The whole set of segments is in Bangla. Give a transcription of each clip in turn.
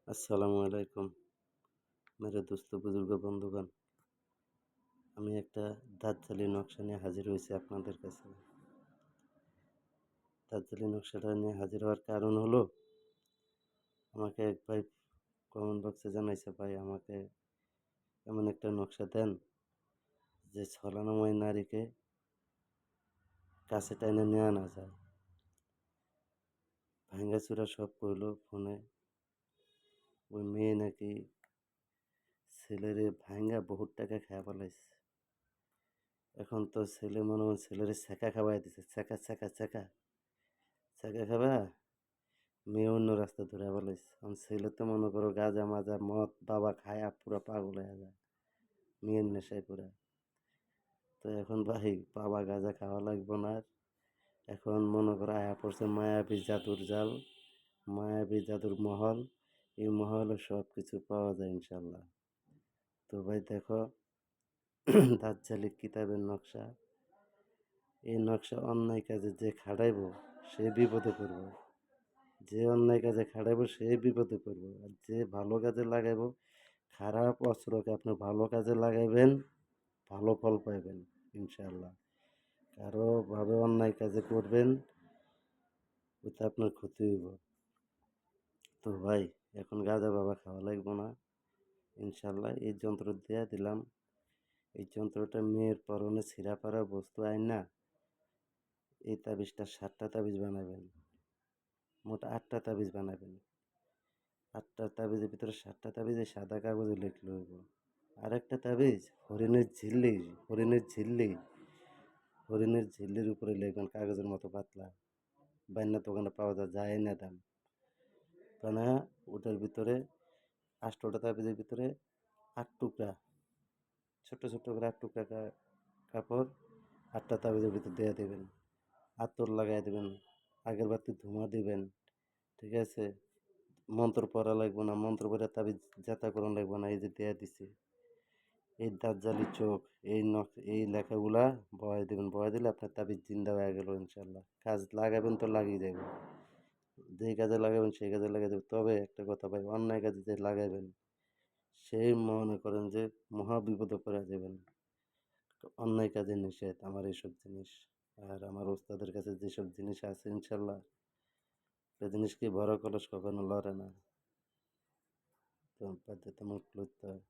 আসসালামু আলাইকুম মেরে দোস্ত বুজুর্গ বন্ধুগণ। আমি একটা দাঁতজালি নকশা নিয়ে হাজির হয়েছি আপনাদের কাছে। দাঁতজালি নকশাটা নিয়ে হাজির হওয়ার কারণ হলো, আমাকে এক ভাই কমেন্ট বক্সে জানাইছে, ভাই আমাকে এমন একটা নকশা দেন যে ছলনাময় নারীকে কাছে টাইনে নিয়ে আনা যায়। ভাঙ্গাচুরা সব কইলো ফোনে। ওই মেয়ে নাকি ছেলেরে ভাঙ্গা বহুত টাকা খায়া ফেলাইছে। এখন তো ছেলে মনে হয় ছেলেরে ছ্যাঁকা খাওয়াই দিছে, ছ্যাঁকা ছ্যাঁকা ছ্যাঁকা ছ্যাঁকা খাবা মেয়ে অন্য রাস্তা ধরে ফেলাইছে। এখন ছেলে তো মনে করো গাঁজা মাজা মদ বাবা খায়া পুরা পাগল হয়ে যায় মেয়ের নেশায় পুরা। তো এখন ভাই বাবা গাঁজা খাওয়া লাগবো না আর। এখন মনে করো আয়া পড়ছে মায়াবী জাদুর জাল, মায়াবী জাদুর মহল। এই মহলে সব কিছু পাওয়া যায় ইনশাল্লাহ। তো ভাই দেখো, দাজ্জালি কিতাবের নকশা, এই নকশা অন্যায় কাজে যে খাটাইব সে বিপদে পড়বে। যে অন্যায় কাজে খাটাইব সে বিপদে পড়বে, আর যে ভালো কাজে লাগাইব, খারাপ অস্ত্রকে আপনি ভালো কাজে লাগাইবেন, ভালো ফল পাইবেন ইনশাআল্লাহ। কারো ভাবে অন্যায় কাজে করবেন, ওতে আপনার ক্ষতি হইব। তো ভাই এখন গাঁজা বাবা খাওয়া লাগবো না ইনশাআল্লাহ। এই যন্ত্র দিয়া দিলাম, এই যন্ত্রটা মেয়ের পরনে ছিঁড়া পাড়া বস্তু আইন না, এই তাবিজটা 7টা তাবিজ বানাবেন, মোট 8টা তাবিজ বানাবেন। 8টা তাবিজের ভিতরে 7টা তাবিজে সাদা কাগজে লিখলে হইব। আর একটা তাবিজ হরিণের ঝিল্লি, হরিণের ঝিল্লি, হরিণের ঝিল্লির উপরে লিখবেন কাগজের মতো পাতলা, বাইন্যা দোকানে পাওয়া যায় না দাম। বানায়া ওটার ভিতরে 8টা তাবিজের ভিতরে 8 টুকরা, ছোট্ট ছোট্ট করে 8 টুকরা কাপড় 8টা তাবিজের ভিতর দিয়ে দেবেন। আতর লাগাই দেবেন, আগের বাতি ধোঁয়া দিবেন, ঠিক আছে? মন্ত্র পড়া লাগবে না, মন্ত্র পড়ে তাবিজ যাতা করণ লাগবে না। এই যে দেয়া দিছি, এই দাজ্জালি চোখ, এই লেখাগুলা বহাই দেবেন, বহাই দিলে আপনার তাবিজ জিন্দা হয়ে গেল ইনশাল্লাহ। কাজ লাগাবেন তো লাগিয়ে যাবে, যেই কাজে লাগাবেন সেই কাজে লাগিয়ে দেবে। তবে একটা কথা ভাই, অন্যায় কাজে যে লাগাইবেন সেই মনে করেন যে মহা বিপদে পড়ে যাবেন। অন্যায় কাজে নিষেধ আমার এইসব জিনিস। আর আমার ওস্তাদের কাছে যেসব জিনিস আছে ইনশাল্লাহ, সে জিনিসকে বড় কলস কখনো লড়ে না। তো বাধ্যতামূলক লড়তে হয়।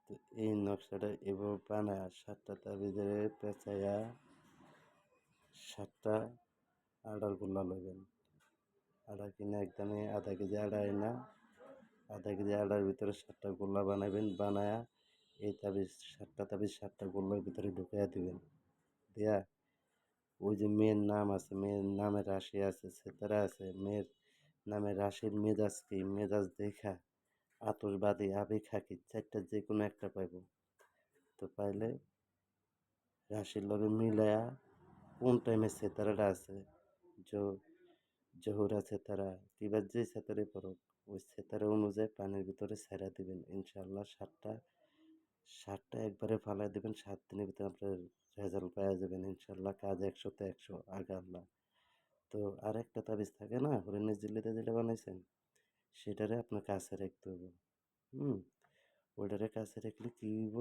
তো এই নকশাটা এভাবে বানায় 7টা তাবিজের পেঁচাইয়া 7টা আডার গোল্লা লইবেন। আডা কিনে একদমই আধা কেজি আডা না, আধা কেজি আডার ভিতরে 7টা গোল্লা বানাবেন। বানায়া এই তাবিজ 7টা তাবিজ 7টা গোল্লার ভিতরে ঢুকাইয়া দিবেন। দিয়া ওই যে মেয়ের নাম আছে, মেয়ের নামের রাশি আছে, সেতারা আছে, মেয়ের নামের রাশির মেজাজ কি, মেজাজ দেখা আতশবাজি আবেগ হাকি 4টার যে কোনো একটা পাইব। তো পাইলে রাশির লগে মিলায়া কোন টাইমে সেতারাটা আছে, জহুরা সেতারা কিবা যে সেতারে পড়ুক, ওই সেতারা অনুযায়ী পানির ভিতরে ছেড়া দিবেন ইনশাল্লাহ। 7টা একবারে ফালাই দিবেন। 7 দিনের ভিতরে আপনার রেজাল্ট পাওয়া যাবেন ইনশাল্লাহ। কাজ 100তে 100 আগা আল্লাহ। তো আর একটা তাবিজ থাকে না হরিণের ঝিল্লিতে যেটা বানাইছেন, সেটারে আপনার কাছে রাখতে হবে। হুম, ওইটারে কাছে রাখলে কি হইব,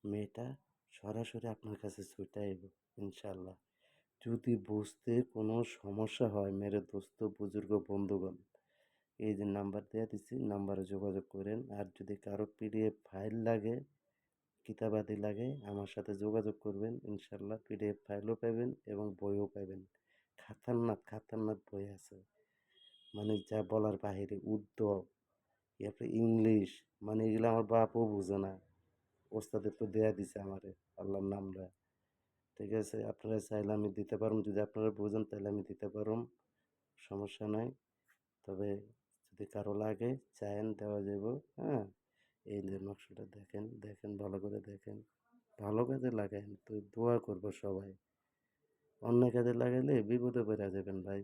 মেয়েটা সরাসরি আপনার কাছে ছুটে আইব ইনশাল্লাহ। যদি বুঝতে কোনো সমস্যা হয় মেরে দোস্ত বুজুর্গ বন্ধুগণ, এই যে নাম্বার দেওয়া দিচ্ছি, নাম্বারে যোগাযোগ করেন। আর যদি কারো পিডিএফ ফাইল লাগে, কিতাবাদি লাগে, আমার সাথে যোগাযোগ করবেন ইনশাল্লাহ। পিডিএফ ফাইলও পাবেন এবং বইও পাবেন। খাতারনাক খাতারনাক বই আছে, মানে যা বলার বাহিরে। উর্দু, এরপরে ইংলিশ, মানে এগুলো আমার বাপও বুঝে না। ওস্তাদের তো দেয়া দিছে আমারে আল্লাহর নামরা, ঠিক আছে? আপনারা চাইলে আমি দিতে পারুম, যদি আপনারা বুঝেন তাহলে আমি দিতে পারুম, সমস্যা নাই। তবে যদি কারো লাগে চায়েন দেওয়া যাব। হ্যাঁ, এই যে নকশাটা দেখেন, দেখেন ভালো করে দেখেন, ভালো কাজে লাগাইন তো দোয়া করবো সবাই। অন্যায় কাজে লাগাইলে বিপদে পড়ে যাবেন ভাই,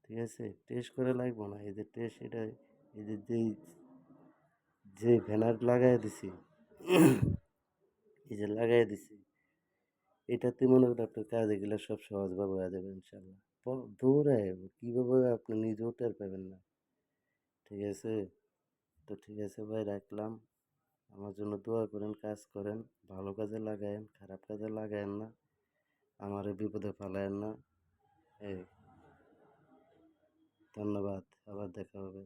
ঠিক আছে? টেস্ট করে লাগবো না, এই যে টেস্ট, এটা এই যে যে ভ্যানার লাগাই দিছি, এই যে লাগাই দিছি, এটাতে মনে করেন আপনার কাজ এগুলো সব সহজভাবে হয়ে যাবে ইনশাল্লাহ। দৌড়ায় কীভাবে আপনি নিজেও টের পাবেন না। ঠিক আছে? তো ঠিক আছে ভাই, রাখলাম। আমার জন্য দোয়া করেন, কাজ করেন, ভালো কাজে লাগায়েন, খারাপ কাজে লাগায়েন না, আমারে বিপদে ফেলায়েন না। এই ধন্যবাদ, আবার দেখা হবে।